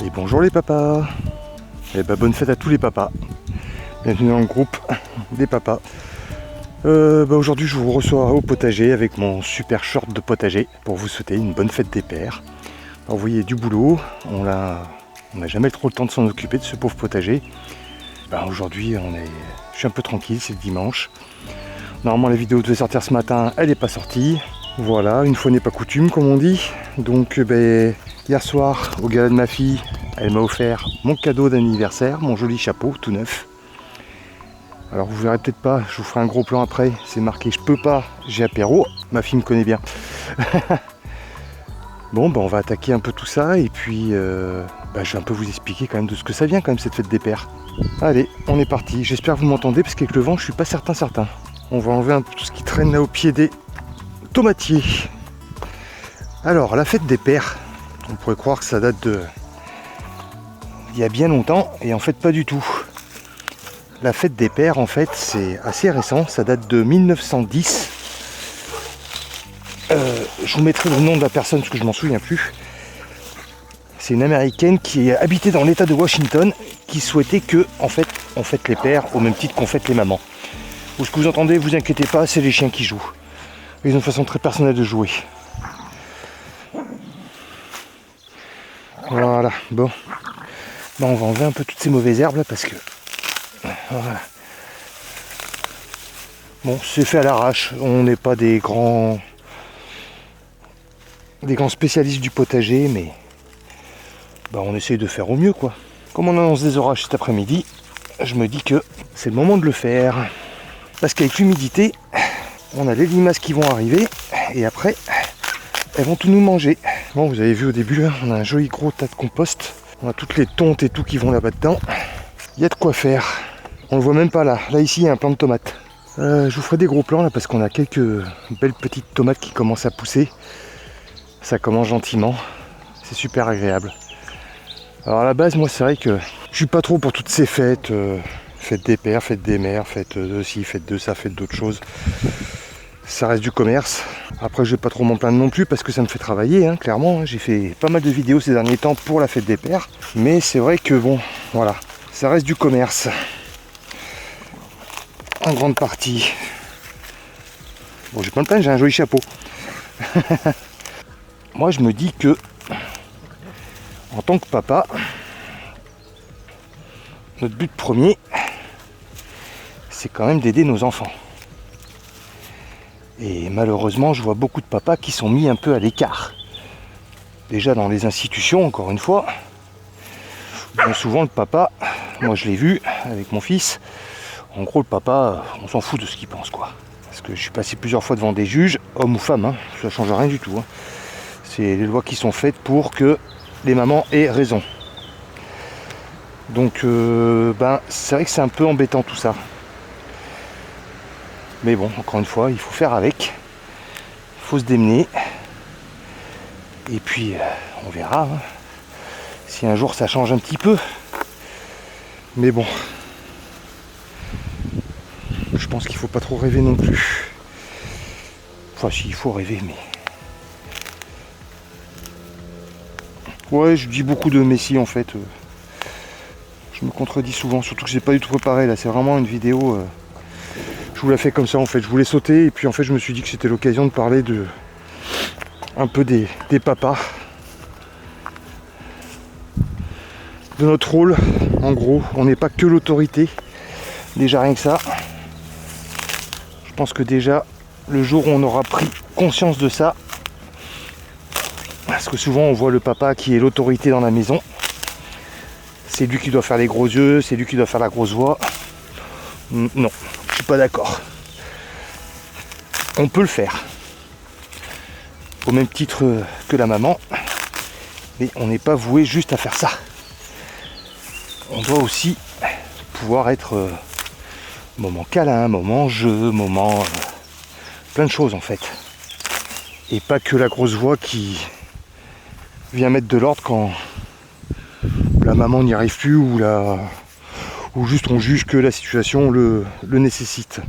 Et bonjour les papas. Et bah bonne fête à tous les papas. Bienvenue dans le groupe des papas. Aujourd'hui je vous reçois au potager avec mon super short de potager pour vous souhaiter une bonne fête des pères. Alors, vous voyez du boulot, on n'a jamais trop le temps de s'en occuper de ce pauvre potager. Aujourd'hui je suis un peu tranquille, c'est le dimanche. Normalement la vidéo devait sortir ce matin, elle n'est pas sortie. Voilà, une fois n'est pas coutume comme on dit. Donc hier soir au gala de ma fille, elle m'a offert mon cadeau d'anniversaire, mon joli chapeau tout neuf. Alors vous verrez peut-être pas, je vous ferai un gros plan après, c'est marqué je peux pas, j'ai apéro, ma fille me connaît bien. Bon on va attaquer un peu tout ça et puis je vais un peu vous expliquer quand même de ce que ça vient quand même cette fête des pères. Allez, on est parti, j'espère que vous m'entendez parce qu'avec le vent je suis pas certain. On va enlever un peu tout ce qui traîne là au pied des tomatiers. Alors la fête des pères, on pourrait croire que ça date de il y a bien longtemps et en fait pas du tout. La fête des pères en fait c'est assez récent, ça date de 1910. Je vous mettrai le nom de la personne parce que je m'en souviens plus. C'est une américaine qui habitait dans l'état de Washington qui souhaitait que en fait on fête les pères au même titre qu'on fête les mamans. Ou ce que vous entendez, vous inquiétez pas, c'est les chiens qui jouent. Ils ont une façon très personnelle de jouer. Voilà, bon. On va enlever un peu toutes ces mauvaises herbes là parce que... Voilà. Bon, c'est fait à l'arrache. On n'est pas des grands spécialistes du potager, mais... on essaye de faire au mieux quoi. Comme on annonce des orages cet après-midi, je me dis que c'est le moment de le faire. Parce qu'avec l'humidité, on a les limaces qui vont arriver et après, elles vont tout nous manger. Bon, vous avez vu au début, on a un joli gros tas de compost. On a toutes les tontes et tout qui vont là-bas dedans. Il y a de quoi faire. On le voit même pas là. Là, ici, il y a un plant de tomates. Je vous ferai des gros plans là parce qu'on a quelques belles petites tomates qui commencent à pousser. Ça commence gentiment. C'est super agréable. Alors à la base, moi, c'est vrai que je suis pas trop pour toutes ces fêtes. Fête des pères, fête des mères, fête de ci, fête de ça, fête d'autres choses. Ça reste du commerce. Après, je vais pas trop m'en plaindre non plus parce que ça me fait travailler, hein, clairement. J'ai fait pas mal de vidéos ces derniers temps pour la fête des pères. Mais c'est vrai que bon, voilà, ça reste du commerce. En grande partie. Bon, je vais pas me plaindre, j'ai un joli chapeau. Moi, je me dis que, en tant que papa, notre but premier, c'est quand même d'aider nos enfants. Et malheureusement, je vois beaucoup de papas qui sont mis un peu à l'écart. Déjà dans les institutions, encore une fois. Souvent le papa, moi je l'ai vu avec mon fils, en gros le papa, on s'en fout de ce qu'il pense quoi. Parce que je suis passé plusieurs fois devant des juges, hommes ou femmes, hein, ça change rien du tout. Hein. C'est les lois qui sont faites pour que les mamans aient raison. Donc c'est vrai que c'est un peu embêtant tout ça. Mais bon, encore une fois, il faut faire avec. Il faut se démener. Et puis, on verra hein, si un jour ça change un petit peu. Mais bon, je pense qu'il faut pas trop rêver non plus. Enfin, si, il faut rêver, mais... Ouais, je dis beaucoup de messie en fait. Je me contredis souvent, surtout que j'ai pas du tout préparé. Là, c'est vraiment une vidéo... vous la fais comme ça en fait. Je voulais sauter et puis en fait je me suis dit que c'était l'occasion de parler de un peu des papas. De notre rôle, en gros, on n'est pas que l'autorité. Déjà rien que ça. Je pense que déjà le jour où on aura pris conscience de ça, parce que souvent on voit le papa qui est l'autorité dans la maison. C'est lui qui doit faire les gros yeux, c'est lui qui doit faire la grosse voix. Non, je suis pas d'accord. On peut le faire. Au même titre que la maman. Mais on n'est pas voué juste à faire ça. On doit aussi pouvoir être moment câlin, moment jeu, moment plein de choses en fait. Et pas que la grosse voix qui vient mettre de l'ordre quand la maman n'y arrive plus ou juste on juge que la situation le nécessite.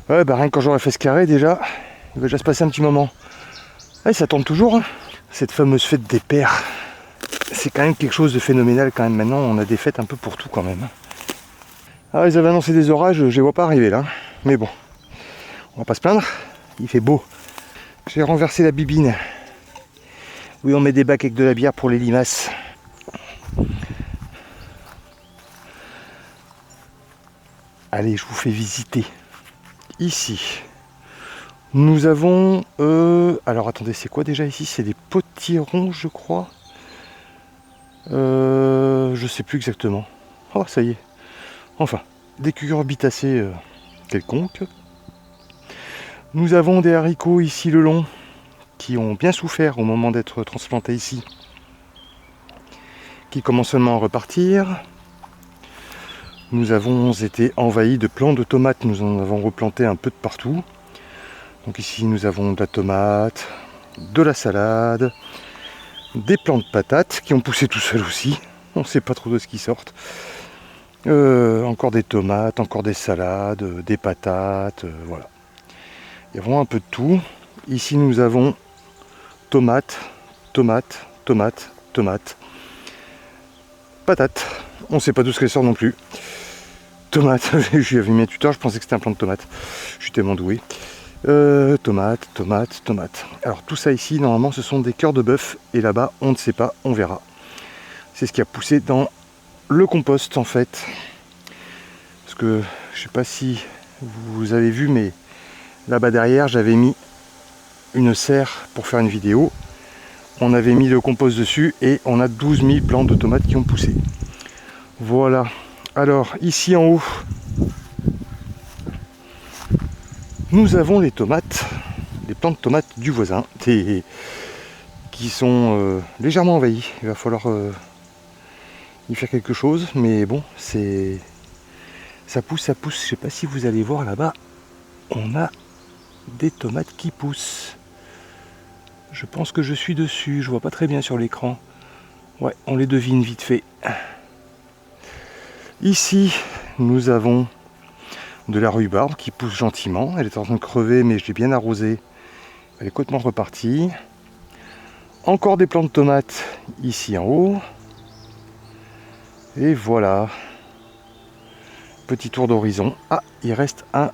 Ouais, bah rien que quand j'aurai fait ce carré déjà, il va déjà se passer un petit moment. Ouais, ça tombe toujours, hein. Cette fameuse fête des pères. C'est quand même quelque chose de phénoménal quand même. Maintenant, on a des fêtes un peu pour tout quand même. Ah, ils avaient annoncé des orages, je les vois pas arriver là. Mais bon, on va pas se plaindre. Il fait beau. J'ai renversé la bibine. Oui, on met des bacs avec de la bière pour les limaces. Allez, je vous fais visiter. Ici, nous avons... alors attendez, c'est quoi déjà ici? C'est des potirons, je crois. Je sais plus exactement. Oh, ça y est. Enfin, des cucurbitacées quelconques. Nous avons des haricots ici le long qui ont bien souffert au moment d'être transplantés ici, qui commencent seulement à repartir. Nous avons été envahis de plants de tomates, nous en avons replanté un peu de partout. Donc ici nous avons de la tomate, de la salade, des plants de patates qui ont poussé tout seuls aussi, on ne sait pas trop de ce qui sortent. Encore des tomates, encore des salades, des patates, voilà. Il y a vraiment un peu de tout. Ici nous avons tomates, tomates, tomates, tomates, patates. On ne sait pas d'où ce qu'elles sortent non plus. Tomates, j'avais mis un tuteur, je pensais que c'était un plant de tomates. Je suis tellement doué. Tomates, tomates, tomates. Alors tout ça ici, normalement, ce sont des cœurs de bœuf. Et là-bas, on ne sait pas, on verra. C'est ce qui a poussé dans le compost, en fait. Parce que, je sais pas si vous avez vu, mais là-bas derrière, j'avais mis une serre pour faire une vidéo. On avait mis le compost dessus et on a 12 000 plants de tomates qui ont poussé. Voilà. Alors, ici en haut, nous avons les tomates, les plants de tomates du voisin, qui sont légèrement envahis. Il va falloir y faire quelque chose, mais bon, ça pousse, ça pousse. Je sais pas si vous allez voir là-bas, on a des tomates qui poussent. Je pense que je suis dessus, je vois pas très bien sur l'écran. Ouais, on les devine vite fait. Ici, nous avons de la rhubarbe qui pousse gentiment. Elle est en train de crever, mais je l'ai bien arrosée. Elle est complètement repartie. Encore des plants de tomates ici en haut. Et voilà. Petit tour d'horizon. Ah, il reste un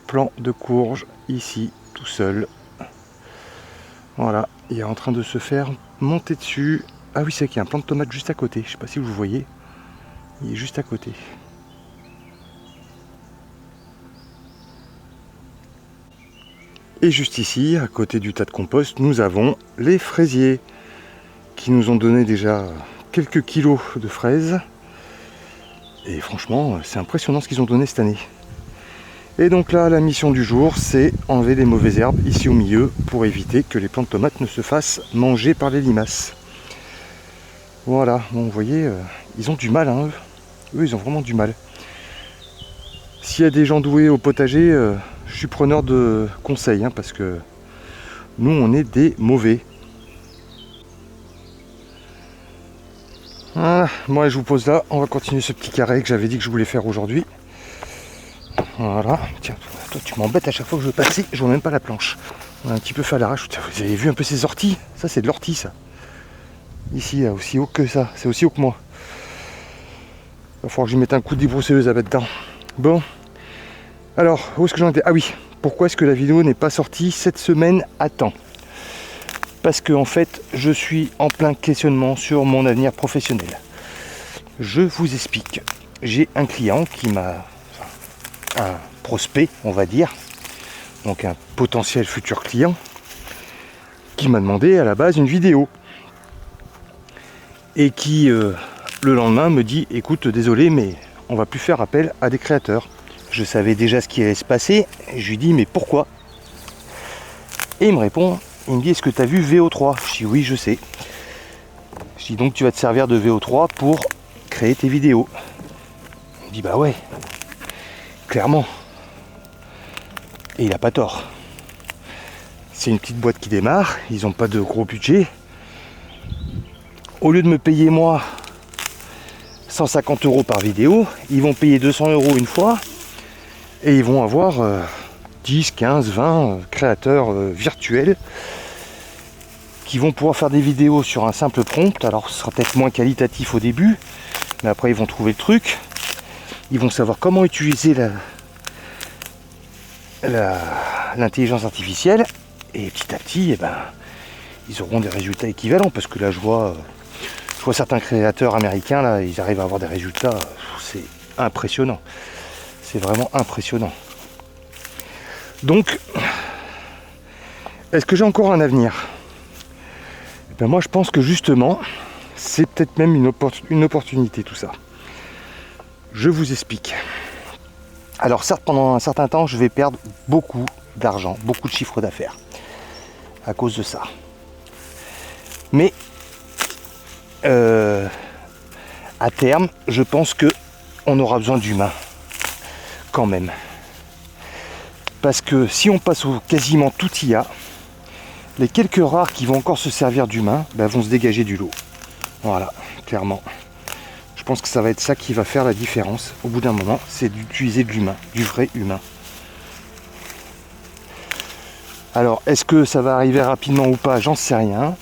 plant de courge ici, tout seul. Voilà, il est en train de se faire monter dessus. Ah oui, c'est qu'il y a un plant de tomate juste à côté. Je ne sais pas si vous voyez. Il est juste à côté. Et juste ici, à côté du tas de compost, nous avons les fraisiers qui nous ont donné déjà quelques kilos de fraises. Et franchement, c'est impressionnant ce qu'ils ont donné cette année. Et donc là, la mission du jour, c'est enlever les mauvaises herbes ici au milieu pour éviter que les plants de tomates ne se fassent manger par les limaces. Voilà, bon, vous voyez, ils ont du mal, hein, eux. Eux, ils ont vraiment du mal. S'il y a des gens doués au potager, je suis preneur de conseils, hein, parce que nous, on est des mauvais. Voilà, moi je vous pose là, on va continuer ce petit carré que j'avais dit que je voulais faire aujourd'hui. Voilà, tiens, toi tu m'embêtes à chaque fois que je veux passer, je vois même pas la planche. On a un petit peu fait à l'arrache. Vous avez vu un peu ces orties? Ça c'est de l'ortie ça. Ici, là, aussi haut que ça, c'est aussi haut que moi. Il va falloir que je mette un coup de débroussailleuse à mettre dedans. Bon, Alors, où est-ce que j'en étais? Ah oui, pourquoi est-ce que la vidéo n'est pas sortie cette semaine à temps? Parce que en fait, je suis en plein questionnement sur mon avenir professionnel. Je vous explique. J'ai un client qui m'a... un prospect, on va dire, donc un potentiel futur client, qui m'a demandé à la base une vidéo. Et qui, le lendemain, me dit, écoute, désolé, mais on va plus faire appel à des créateurs. Je savais déjà ce qui allait se passer, et je lui dis, mais pourquoi? Et il me répond, il me dit, est-ce que tu as vu VO3? Je dis, oui, je sais. Je dis, donc tu vas te servir de VO3 pour créer tes vidéos. Il me dit, bah ouais, clairement. Et il a pas tort. C'est une petite boîte qui démarre, ils n'ont pas de gros budget. Au lieu de me payer moi 150 € par vidéo, ils vont payer 200 € une fois et ils vont avoir 10, 15, 20 créateurs virtuels qui vont pouvoir faire des vidéos sur un simple prompt. Alors ce sera peut-être moins qualitatif au début, mais après ils vont trouver le truc. Ils vont savoir comment utiliser l'intelligence artificielle et petit à petit, eh ben, ils auront des résultats équivalents parce que là je vois certains créateurs américains, là, ils arrivent à avoir des résultats, c'est impressionnant. C'est vraiment impressionnant. Donc, est-ce que j'ai encore un avenir? Eh ben moi, je pense que justement, c'est peut-être même une opportunité tout ça. Je vous explique. Alors certes, pendant un certain temps, je vais perdre beaucoup d'argent, beaucoup de chiffre d'affaires à cause de ça. Mais à terme, je pense que on aura besoin d'humains quand même. Parce que si on passe au quasiment tout IA, les quelques rares qui vont encore se servir d'humains vont se dégager du lot. Voilà, clairement. Je pense que ça va être ça qui va faire la différence au bout d'un moment, c'est d'utiliser de l'humain, du vrai humain. Alors, est-ce que ça va arriver rapidement ou pas? J'en sais rien.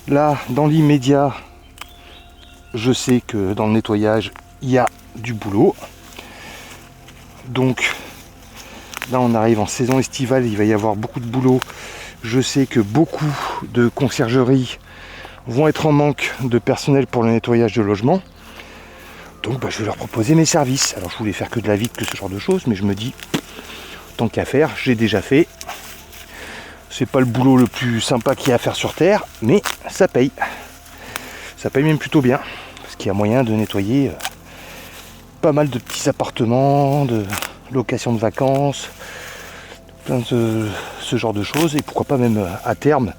Là, dans l'immédiat, je sais que dans le nettoyage, il y a du boulot. Donc, là, on arrive en saison estivale, il va y avoir beaucoup de boulot. Je sais que beaucoup de conciergeries vont être en manque de personnel pour le nettoyage de logement. Donc, je vais leur proposer mes services. Alors, je voulais faire que de la vitre, que ce genre de choses, mais je me dis, tant qu'à faire, j'ai déjà fait. C'est pas le boulot le plus sympa qu'il y a à faire sur Terre, mais ça paye. Ça paye même plutôt bien, parce qu'il y a moyen de nettoyer pas mal de petits appartements, de location de vacances, plein de ce genre de choses, et pourquoi pas même à terme,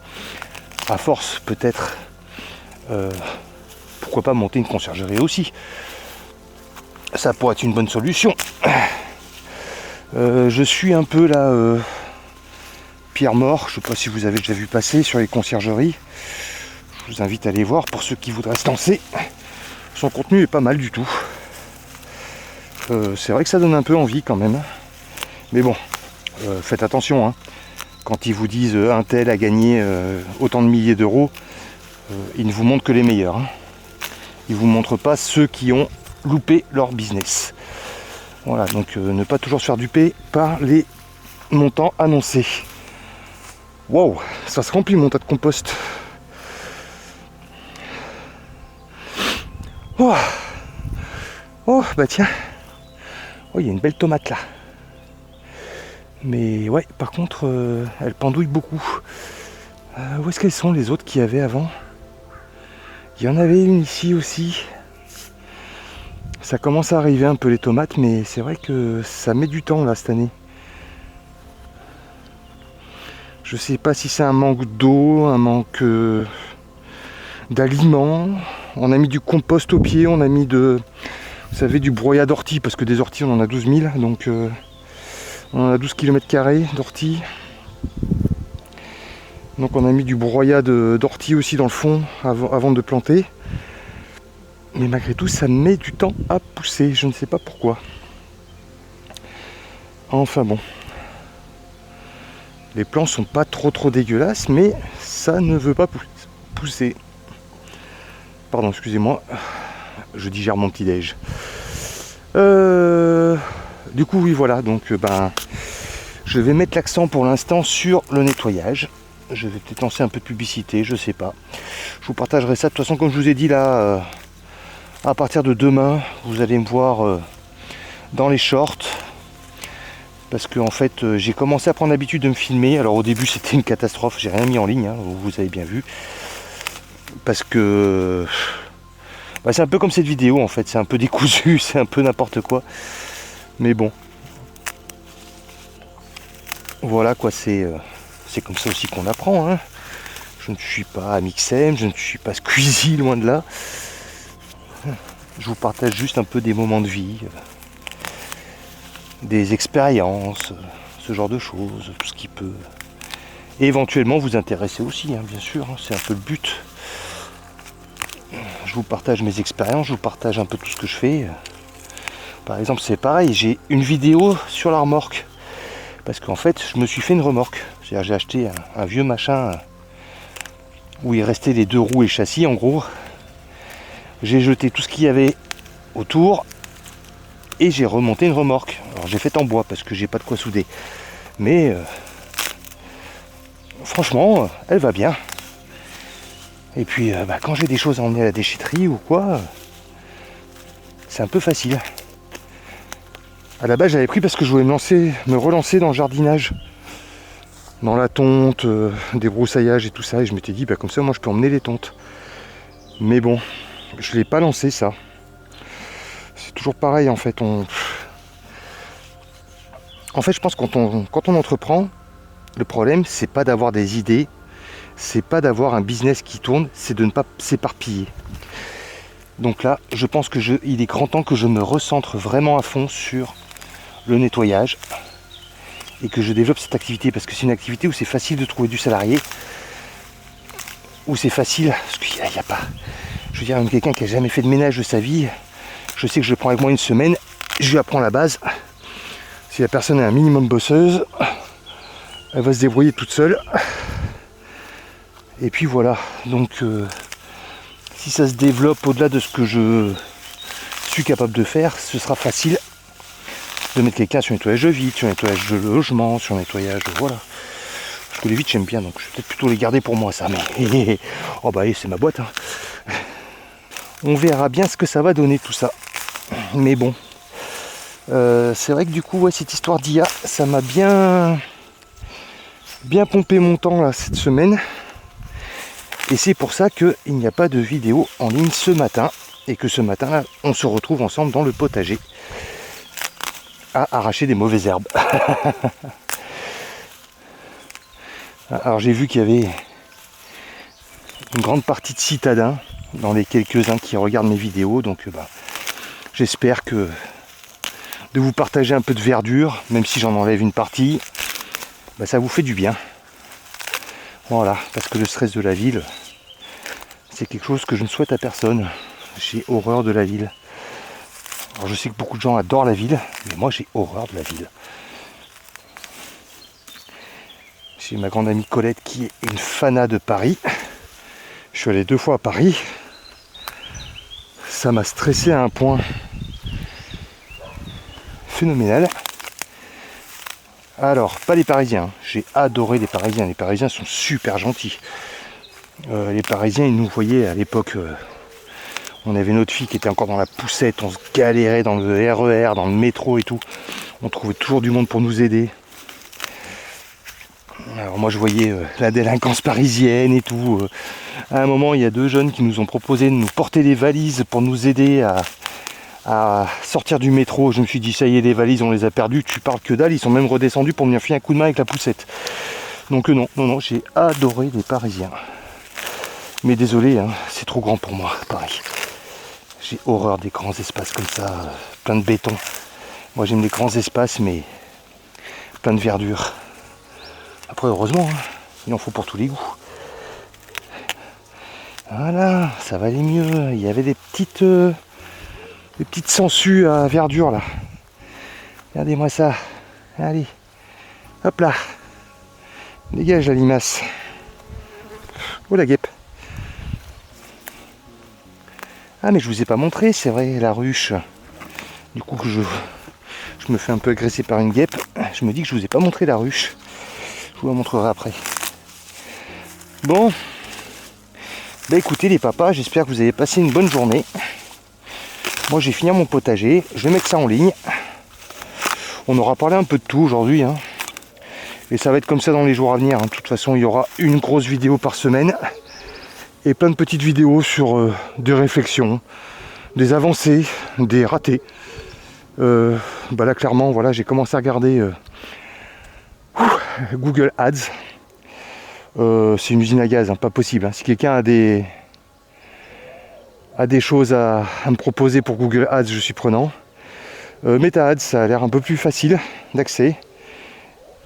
à force peut-être, pourquoi pas monter une conciergerie aussi. Ça pourrait être une bonne solution. Je suis un peu là... Pierre Mort, je ne sais pas si vous avez déjà vu passer sur les conciergeries. Je vous invite à aller voir pour ceux qui voudraient se lancer. Son contenu est pas mal du tout. C'est vrai que ça donne un peu envie quand même. Mais bon, faites attention. Hein. Quand ils vous disent un tel a gagné autant de milliers d'euros, ils ne vous montrent que les meilleurs. Hein. Ils ne vous montrent pas ceux qui ont loupé leur business. Voilà, donc ne pas toujours se faire duper par les montants annoncés. Wow, ça se remplit mon tas de compost. Oh, oh bah tiens. Oh, il y a une belle tomate là. Mais ouais, par contre, elle pendouille beaucoup. Où est-ce qu'elles sont les autres qu'il y avait avant? Il y en avait une ici aussi. Ça commence à arriver un peu les tomates, mais c'est vrai que ça met du temps là cette année. Je sais pas si c'est un manque d'eau, un manque d'aliments. On a mis du compost au pied, on a mis vous savez, du broyat d'ortie, parce que des orties on en a 12 000, donc on en a 12 km² d'ortie. Donc on a mis du broyat d'ortie aussi dans le fond avant de planter. Mais malgré tout ça met du temps à pousser, je ne sais pas pourquoi. Enfin bon. Les plants sont pas trop dégueulasses, mais ça ne veut pas pousser. Pardon, excusez-moi, je digère mon petit déj. Du coup, oui, voilà. Donc, je vais mettre l'accent pour l'instant sur le nettoyage. Je vais peut-être lancer un peu de publicité, je sais pas. Je vous partagerai ça. De toute façon, comme je vous ai dit là, à partir de demain, vous allez me voir dans les shorts. Parce que en fait, j'ai commencé à prendre l'habitude de me filmer. Alors au début, c'était une catastrophe. J'ai rien mis en ligne, hein, vous avez bien vu. Parce que c'est un peu comme cette vidéo en fait. C'est un peu décousu, c'est un peu n'importe quoi. Mais bon. Voilà quoi, c'est comme ça aussi qu'on apprend. Hein. Je ne suis pas Amixem, je ne suis pas Squeezie, loin de là. Je vous partage juste un peu des moments de vie, des expériences, ce genre de choses, tout ce qui peut éventuellement vous intéresser aussi, hein, bien sûr, hein, c'est un peu le but. Je vous partage mes expériences, je vous partage un peu tout ce que je fais. Par exemple, c'est pareil, j'ai une vidéo sur la remorque. Parce qu'en fait, je me suis fait une remorque. C'est-à-dire, j'ai acheté un vieux machin où il restait les 2 roues et le châssis, en gros. J'ai jeté tout ce qu'il y avait autour et j'ai remonté une remorque. Alors, j'ai fait en bois parce que j'ai pas de quoi souder. Mais franchement, elle va bien. Et puis, quand j'ai des choses à emmener à la déchetterie ou quoi, c'est un peu facile. À la base, j'avais pris parce que je voulais me relancer dans le jardinage. Dans la tonte, des brousaillages et tout ça. Et je m'étais dit, comme ça, moi, je peux emmener les tontes. Mais bon, je ne l'ai pas lancé, ça. C'est toujours pareil, en fait. En fait, je pense que quand on entreprend, le problème, c'est pas d'avoir des idées, c'est pas d'avoir un business qui tourne, c'est de ne pas s'éparpiller. Donc là, je pense il est grand temps que je me recentre vraiment à fond sur le nettoyage et que je développe cette activité, parce que c'est une activité où c'est facile de trouver du salarié, où c'est facile, parce qu'il n'y a pas, je veux dire, même quelqu'un qui n'a jamais fait de ménage de sa vie, je sais que je le prends avec moi une semaine, je lui apprends la base. Si la personne est un minimum bosseuse, elle va se débrouiller toute seule. Et puis voilà, donc si ça se développe au-delà de ce que je suis capable de faire, ce sera facile de mettre quelqu'un sur le nettoyage de vide, sur le nettoyage de logement, sur le nettoyage de... Voilà. Parce que les vides j'aime bien, donc je vais peut-être plutôt les garder pour moi ça, mais... Oh bah allez, c'est ma boîte. Hein. On verra bien ce que ça va donner tout ça. Mais bon. C'est vrai que du coup, ouais, cette histoire d'IA, ça m'a bien pompé mon temps là, cette semaine. Et c'est pour ça qu'il n'y a pas de vidéo en ligne ce matin. Et que ce matin, là, on se retrouve ensemble dans le potager à arracher des mauvaises herbes. Alors j'ai vu qu'il y avait une grande partie de citadins dans les quelques-uns qui regardent mes vidéos. Donc j'espère que de vous partager un peu de verdure, même si j'en enlève une partie, ça vous fait du bien. Voilà, parce que le stress de la ville, c'est quelque chose que je ne souhaite à personne. J'ai horreur de la ville. Alors je sais que beaucoup de gens adorent la ville, mais moi j'ai horreur de la ville. J'ai ma grande amie Colette qui est une fana de Paris. Je suis allé 2 fois à Paris. Ça m'a stressé à un point phénoménal. Alors, pas les Parisiens. J'ai adoré les Parisiens. Les Parisiens sont super gentils. Les Parisiens, ils nous voyaient à l'époque. On avait notre fille qui était encore dans la poussette. On se galérait dans le RER, dans le métro et tout. On trouvait toujours du monde pour nous aider. Alors moi je voyais la délinquance parisienne et tout. À un moment il y a 2 jeunes qui nous ont proposé de nous porter des valises pour nous aider à sortir du métro. Je me suis dit ça y est, les valises on les a perdues, tu parles que dalle. Ils sont même redescendus pour venir filer un coup de main avec la poussette. Donc non, j'ai adoré les Parisiens. Mais désolé, hein, c'est trop grand pour moi, Paris. J'ai horreur des grands espaces comme ça, plein de béton. Moi j'aime les grands espaces mais plein de verdure. Après heureusement, hein, il en faut pour tous les goûts. Voilà, ça va aller mieux. Il y avait des petites sangsues à verdure là. Regardez-moi ça. Allez, hop là. Dégage la limace. Oh la guêpe. Ah mais je vous ai pas montré, c'est vrai, la ruche. Du coup que je me fais un peu agresser par une guêpe. Je me dis que je vous ai pas montré la ruche. Je vous la montrerai après. Bon. Bah écoutez les papas, j'espère que vous avez passé une bonne journée. Moi j'ai fini mon potager. Je vais mettre ça en ligne. On aura parlé un peu de tout aujourd'hui. Hein. Et ça va être comme ça dans les jours à venir. Hein. De toute façon, il y aura une grosse vidéo par semaine. Et plein de petites vidéos sur des réflexions, des avancées, des ratés. Bah là, clairement, voilà, j'ai commencé à regarder Google Ads. C'est une usine à gaz, hein, pas possible. Hein. Si quelqu'un a des choses à me proposer pour Google Ads, je suis prenant. Meta Ads, ça a l'air un peu plus facile d'accès.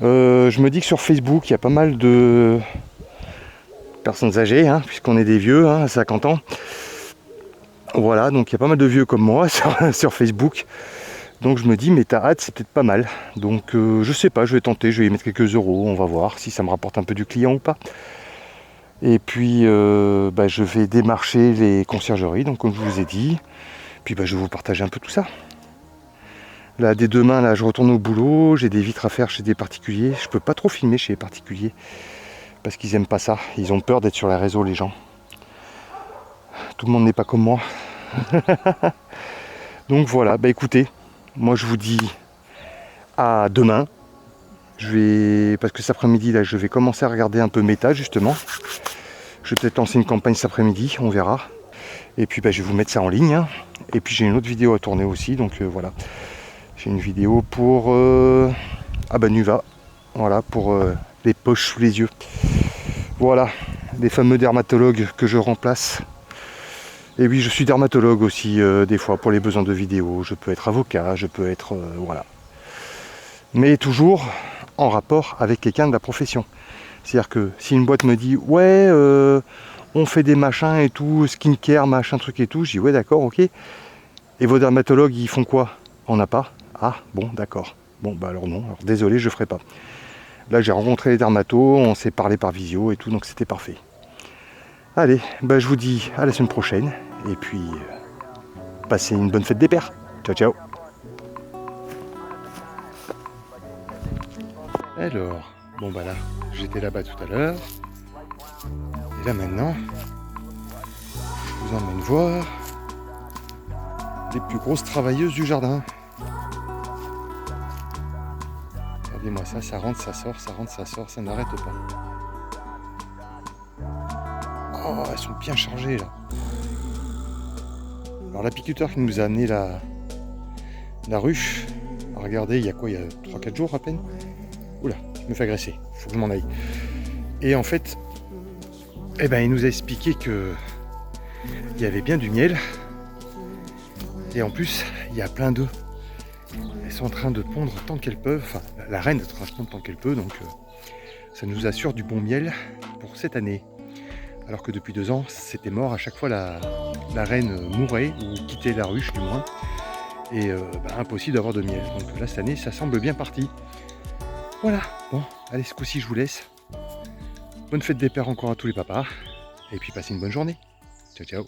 Je me dis que sur Facebook, il y a pas mal de personnes âgées, hein, puisqu'on est des vieux, hein, à 50 ans. Voilà, donc il y a pas mal de vieux comme moi sur Facebook. Donc je me dis, Meta Ads, c'est peut-être pas mal. Donc je sais pas, je vais tenter, je vais y mettre quelques euros, on va voir si ça me rapporte un peu du client ou pas. Et puis bah, je vais démarcher les conciergeries, donc comme je vous ai dit. Puis bah, je vais vous partager un peu tout ça. Là, dès demain, là, je retourne au boulot, j'ai des vitres à faire chez des particuliers. Je peux pas trop filmer chez les particuliers parce qu'ils aiment pas ça. Ils ont peur d'être sur les réseaux, les gens. Tout le monde n'est pas comme moi. Donc voilà, bah écoutez, moi je vous dis à demain. Parce que cet après-midi, là, je vais commencer à regarder un peu Meta, justement. Je vais peut-être lancer une campagne cet après-midi, on verra. Et puis bah, je vais vous mettre ça en ligne. Hein. Et puis j'ai une autre vidéo à tourner aussi, donc voilà. J'ai une vidéo pour Nuva, voilà, pour les poches sous les yeux. Voilà, les fameux dermatologues que je remplace. Et oui, je suis dermatologue aussi, des fois, pour les besoins de vidéos. Je peux être avocat, je peux être... voilà. Mais toujours en rapport avec quelqu'un de la profession. C'est-à-dire que si une boîte me dit « Ouais, on fait des machins et tout, skincare, machin, truc et tout », je dis « Ouais, d'accord, ok. Et vos dermatologues, ils font quoi ? On n'a pas ? Ah, bon, d'accord. Bon, bah alors non, alors désolé, je ferai pas. » Là, j'ai rencontré les dermatos, on s'est parlé par visio et tout, donc c'était parfait. Allez, bah je vous dis à la semaine prochaine. Et puis, passez une bonne fête des pères. Ciao, ciao. Alors, bon bah là, j'étais là-bas tout à l'heure. Et là maintenant, je vous emmène voir les plus grosses travailleuses du jardin. Regardez-moi ça, ça rentre, ça sort, ça n'arrête pas. Oh, elles sont bien chargées là. Alors l'apiculteur qui nous a amené la ruche, regardez, il y a quoi, il y a 3-4 jours à peine. Oula, je me fais agresser, faut que je m'en aille. Et en fait, eh ben, il nous a expliqué que il y avait bien du miel. Et en plus, il y a plein d'œufs. Elles sont en train de pondre tant qu'elles peuvent. Enfin, la reine est en train de pondre tant qu'elle peut. Donc, ça nous assure du bon miel pour cette année. Alors que depuis 2 ans, c'était mort. À chaque fois, la reine mourait ou quittait la ruche, du moins. Et impossible d'avoir de miel. Donc là, cette année, ça semble bien parti. Voilà. Bon, allez, ce coup-ci, je vous laisse. Bonne fête des pères encore à tous les papas. Et puis, passez une bonne journée. Ciao, ciao.